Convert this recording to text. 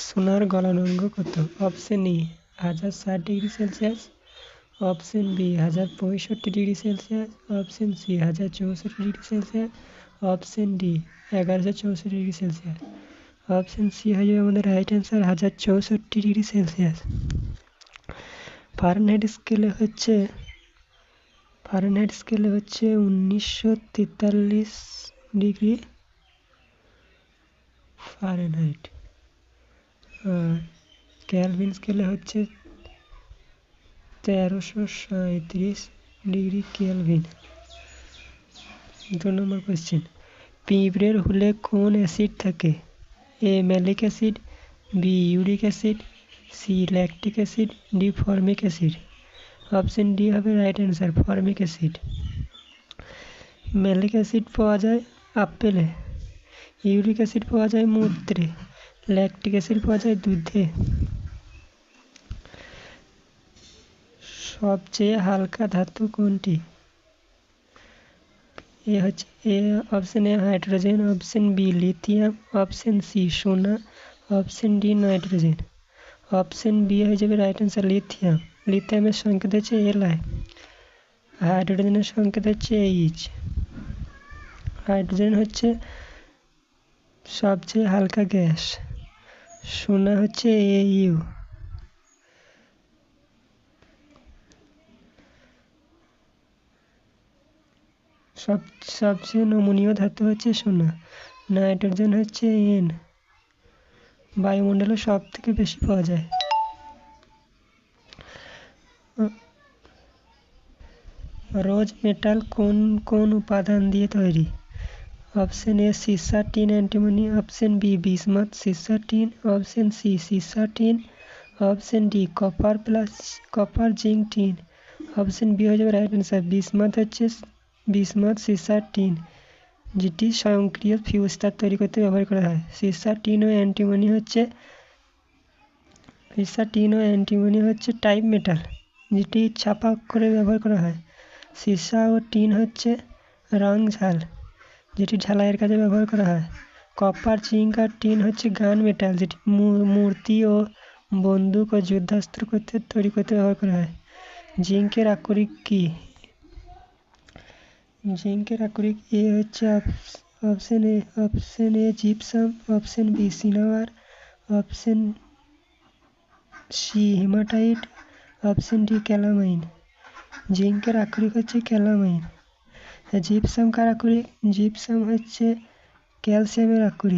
সোনার গলনাঙ্ক কত? Option A 1060°C, option B 1065°C, option C 1064°C, option D 1164°C। Option C হয়ে যাবে আমাদের রাইট অ্যান্সার 1064°C। ফারেনহাইট স্কেলে হচ্ছে 1943 ফারেনহাইট। আর কেলভিন স্কেলে হচ্ছে 1337° কেলভিন। 2 নম্বর কোয়েশ্চেন, পিঁপড়ের হুলে কোন অ্যাসিড থাকে? A malic acid, B uric acid, C lactic acid, D formic acid. Option D হবে right answer, formic acid. Malic acid পাওয়া যায় আপেলে, ইউরিক অ্যাসিড পাওয়া যায় মূত্রে, ল্যাকটিক অ্যাসিড পাওয়া যায় দুধে। সবচেয়ে হালকা ধাতু কোনটি? Option A hydrogen, option B lithium, option C সোনা, option D nitrogen. Option B হয়ে যাবে রাইট অ্যান্সার, লিথিয়াম। লিথিয়ামের সংকেত হচ্ছে Li, হাইড্রোজেনের সংকেত হচ্ছে H। হাইড্রোজেন হচ্ছে সবচেয়ে হালকা গ্যাস, সোনা হচ্ছে Au। সবচেয়ে নমনীয় ধাতু হচ্ছে সোনা। নাইট্রোজেন হচ্ছে N, বায়ুমণ্ডলে সব থেকে বেশি পাওয়া যায়। রোজ মেটাল কোন উপাদান দিয়ে তৈরি? অপশন এ সীসা, টিন, অ্যান্টিমনি, অপশন বি বিসমাথ, সীসা, টিন, অপশন সি সীসা, টিন, অপশন ডি কপার জিঙ্ক, টিন। অপশন বি হয়ে যাবে রাইট অ্যান্সার, বিসমাথ, সীসা, টিন, যেটি স্বয়ংক্রিয় ফিউজ তার তৈরি করতে ব্যবহার করা হয়। সীসা, টিন ও অ্যান্টিমনি হচ্ছে টাইপ মেটাল, যেটি ছাপা অক্ষরে ব্যবহার করা হয়। সীসা ও টিন হচ্ছে রং ঝাল, যেটি ঝালাইয়ের কাজে ব্যবহার করা হয়। কপার, জিঙ্ক আর টিন হচ্ছে গান মেটাল, যেটি মূর্তি ও বন্দুক ও যুদ্ধাস্ত্র তৈরি করতে ব্যবহার করা হয়। জিঙ্কের আকরিক কি? জিঙ্কের আকরিক এ হচ্ছে option A gypsum, option B cinnabar, option C hematite, option D calamine. জিঙ্কের আকরিক হচ্ছে ক্যালামাইন। জিপসাম কার আকরিক? জিপসাম হচ্ছে ক্যালসিয়ামের আকরিক।